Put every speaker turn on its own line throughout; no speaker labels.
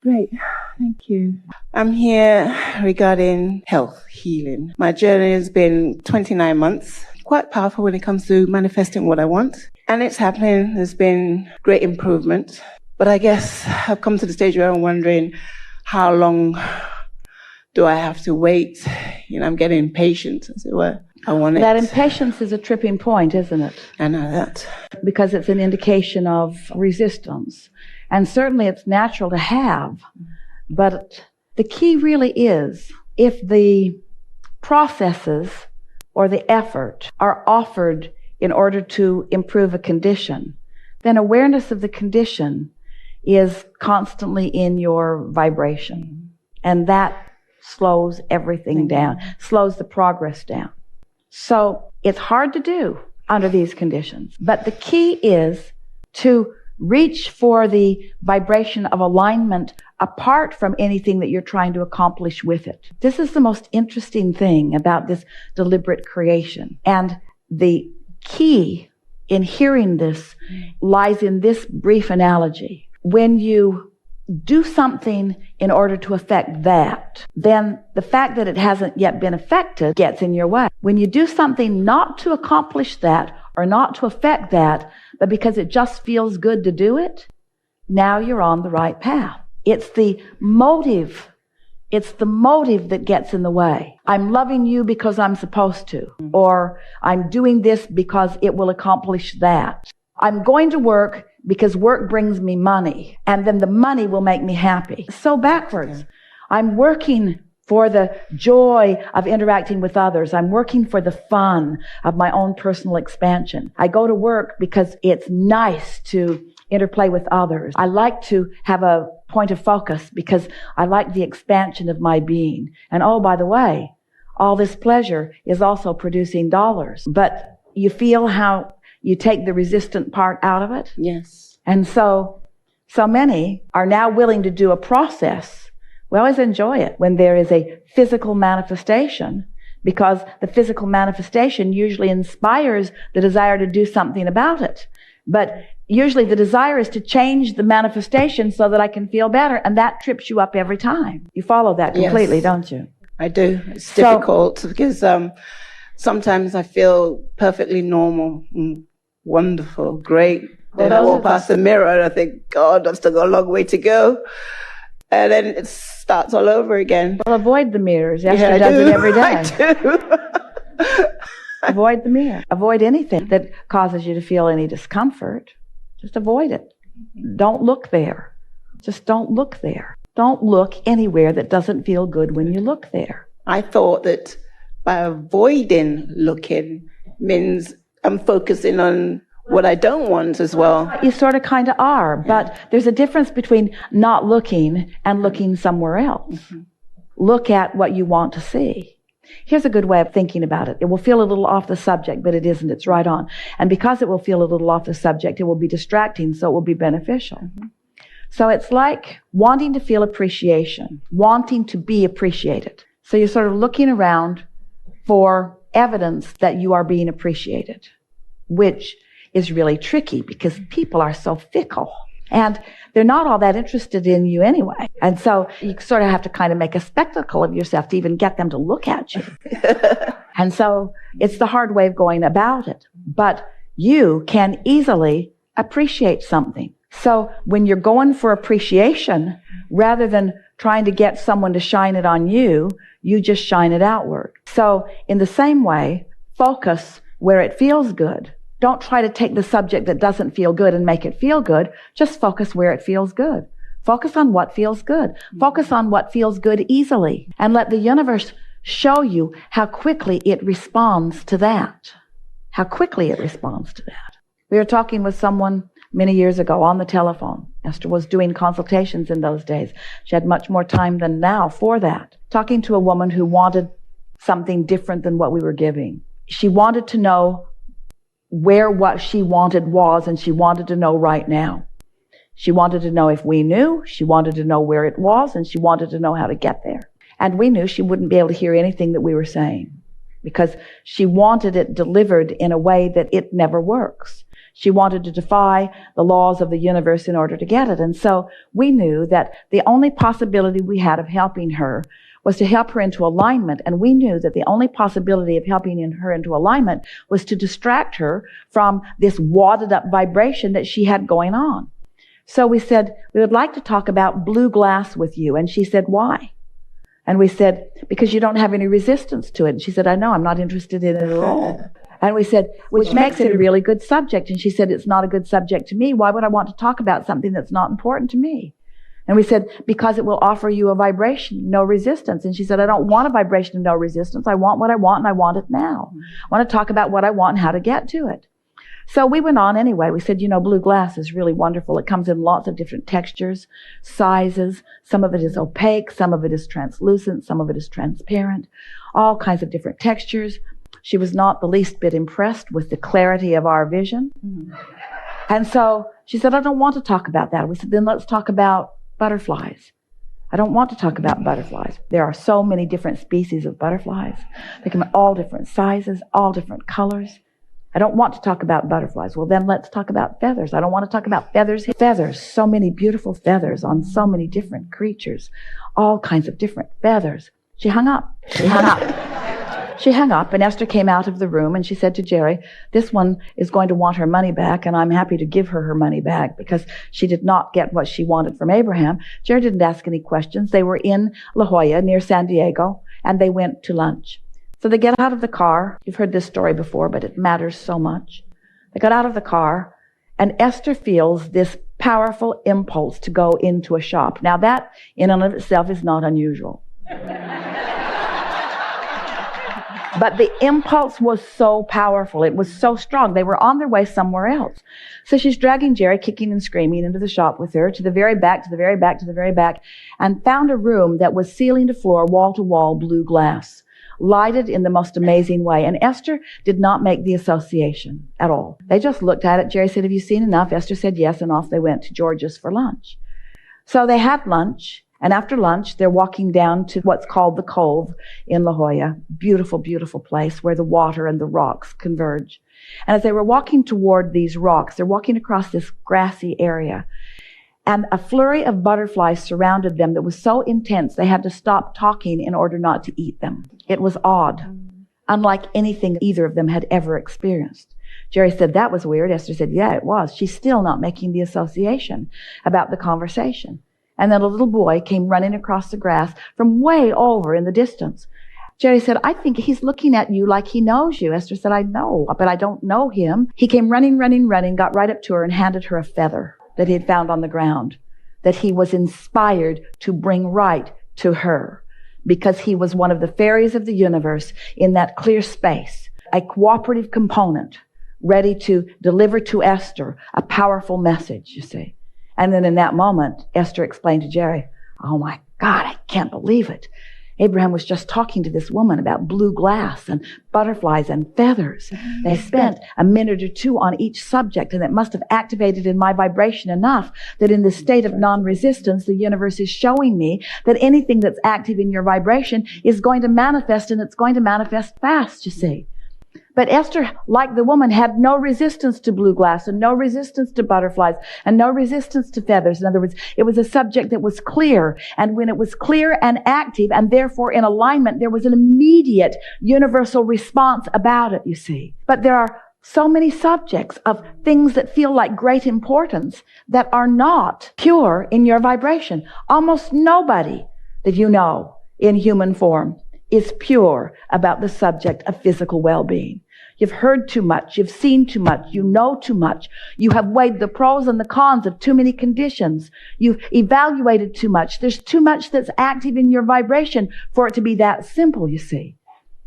Great. Thank you. I'm here regarding health, healing. My journey has been 29 months. Quite powerful when it comes to manifesting what I want. And it's happening. There's been great improvement. But I guess I've come to the stage where I'm wondering, how long do I have to wait? I'm getting impatient, as it were. I want
That
it.
impatience is a tripping point, isn't it?
I know that.
Because it's an indication of resistance. And certainly it's natural to have. But the key really is, if the processes or the effort are offered in order to improve a condition, then awareness of the condition is constantly in your vibration. And that slows everything down, slows the progress down. So it's hard to do under these conditions. But the key is to reach for the vibration of alignment apart from anything that you're trying to accomplish with it. This is the most interesting thing about this deliberate creation. And the key in hearing this lies in this brief analogy. When you do something in order to affect that, then the fact that it hasn't yet been affected gets in your way. When you do something not to accomplish that or not to affect that, but because it just feels good to do it, now you're on the right path. It's the motive. It's the motive that gets in the way. I'm loving you because I'm supposed to, or I'm doing this because it will accomplish that. I'm going to work because work brings me money, and then the money will make me happy. So backwards. I'm working for the joy of interacting with others. I'm working for the fun of my own personal expansion. I go to work because it's nice to interplay with others. I like to have a point of focus because I like the expansion of my being. And oh, by the way, all this pleasure is also producing dollars. But you feel how you take the resistant part out of it?
Yes.
And so many are now willing to do a process. We always enjoy it when there is a physical manifestation, because the physical manifestation usually inspires the desire to do something about it. But usually the desire is to change the manifestation so that I can feel better, and that trips you up every time. You follow that completely,
Yes.
Don't you?
I do. It's difficult because sometimes I feel perfectly normal, wonderful, great. Then I walk past the mirror and I think, God, I've still got a long way to go. And then it starts all over again.
Well, avoid the mirrors. Esther does it every day.
I do.
Avoid the mirror. Avoid anything that causes you to feel any discomfort. Just avoid it. Don't look there. Just don't look there. Don't look anywhere that doesn't feel good when you look there.
I thought that by avoiding looking means I'm focusing on what I don't want as well.
You sort of kind of are, but there's a difference between not looking and looking somewhere else. Look at what you want to see. Here's a good way of thinking about it. It will feel a little off the subject, but it isn't. It's right on. And because it will feel a little off the subject, it will be distracting, so it will be beneficial. So it's like wanting to feel appreciation, wanting to be appreciated. So you're sort of looking around for evidence that you are being appreciated, which is really tricky because people are so fickle and they're not all that interested in you anyway. And so you sort of have to kind of make a spectacle of yourself to even get them to look at you. And so it's the hard way of going about it. But you can easily appreciate something. So when you're going for appreciation, rather than trying to get someone to shine it on you, you just shine it outward. So in the same way, focus where it feels good. Don't try to take the subject that doesn't feel good and make it feel good. Just focus where it feels good. Focus on what feels good. Focus on what feels good easily. And let the universe show you how quickly it responds to that. How quickly it responds to that. We were talking with someone many years ago on the telephone. Esther was doing consultations in those days. She had much more time than now for that. Talking to a woman who wanted something different than what we were giving. She wanted to know where what she wanted was, and she wanted to know right now. She wanted to know if we knew, she wanted to know where it was, and she wanted to know how to get there. And we knew she wouldn't be able to hear anything that we were saying because she wanted it delivered in a way that it never works. She wanted to defy the laws of the universe in order to get it. And so we knew that the only possibility we had of helping her was to help her into alignment. And we knew that the only possibility of helping her into alignment was to distract her from this wadded up vibration that she had going on. So we said, we would like to talk about blue glass with you. And she said, why? And we said, because you don't have any resistance to it. And she said, I know, I'm not interested in it at all. And we said, which makes it a really good subject. And she said, it's not a good subject to me. Why would I want to talk about something that's not important to me? And we said, because it will offer you a vibration, no resistance. And she said, I don't want a vibration of no resistance. I want what I want, and I want it now. I want to talk about what I want and how to get to it. So we went on anyway. We said, blue glass is really wonderful. It comes in lots of different textures, sizes. Some of it is opaque. Some of it is translucent. Some of it is transparent. All kinds of different textures. She was not the least bit impressed with the clarity of our vision. And so she said, I don't want to talk about that. We said, then let's talk about butterflies. I don't want to talk about butterflies. There are so many different species of butterflies. They come in all different sizes, all different colors. I don't want to talk about butterflies. Well, then let's talk about feathers. I don't want to talk about feathers. Feathers, so many beautiful feathers on so many different creatures, all kinds of different feathers. She hung up. She hung up, and Esther came out of the room, and she said to Jerry, this one is going to want her money back, and I'm happy to give her money back because she did not get what she wanted from Abraham. Jerry didn't ask any questions. They were in La Jolla near San Diego, and they went to lunch. So they get out of the car. You've heard this story before, but it matters so much. They got out of the car, and Esther feels this powerful impulse to go into a shop. Now that, in and of itself, is not unusual. But the impulse was so powerful. It was so strong. They were on their way somewhere else. So she's dragging Jerry, kicking and screaming, into the shop with her, to the very back, to the very back, to the very back, and found a room that was ceiling to floor, wall to wall, blue glass, lighted in the most amazing way. And Esther did not make the association at all. They just looked at it. Jerry said, have you seen enough? Esther said yes, and off they went to George's for lunch. So they had lunch. And after lunch, they're walking down to what's called the Cove in La Jolla. Beautiful, beautiful place where the water and the rocks converge. And as they were walking toward these rocks, they're walking across this grassy area. And a flurry of butterflies surrounded them that was so intense they had to stop talking in order not to eat them. It was odd, unlike anything either of them had ever experienced. Jerry said, that was weird. Esther said, yeah, it was. She's still not making the association about the conversation. And then a little boy came running across the grass from way over in the distance. Jerry said, I think he's looking at you like he knows you. Esther said, I know, but I don't know him. He came running, got right up to her and handed her a feather that he had found on the ground, that he was inspired to bring right to her because he was one of the fairies of the universe in that clear space, a cooperative component ready to deliver to Esther a powerful message, you see. And then in that moment, Esther explained to Jerry, oh my God, I can't believe it. Abraham was just talking to this woman about blue glass and butterflies and feathers. They spent a minute or two on each subject, and it must have activated in my vibration enough that in the state of non-resistance, the universe is showing me that anything that's active in your vibration is going to manifest, and it's going to manifest fast, you see. But Esther, like the woman, had no resistance to blue glass and no resistance to butterflies and no resistance to feathers. In other words, it was a subject that was clear. And when it was clear and active and therefore in alignment, there was an immediate universal response about it, you see. But there are so many subjects of things that feel like great importance that are not pure in your vibration. Almost nobody that you know in human form is pure about the subject of physical well-being. You've heard too much. You've seen too much. You know too much. You have weighed the pros and the cons of too many conditions. You've evaluated too much. There's too much that's active in your vibration for it to be that simple, you see.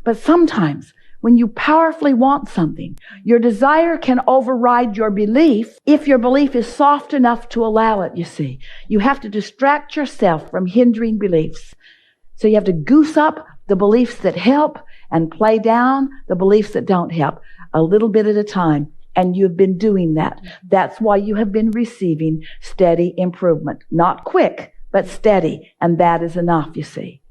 But sometimes when you powerfully want something, your desire can override your belief if your belief is soft enough to allow it, you see. You have to distract yourself from hindering beliefs. So you have to goose up the beliefs that help and play down the beliefs that don't help a little bit at a time. And you've been doing that. That's why you have been receiving steady improvement. Not quick, but steady. And that is enough, you see.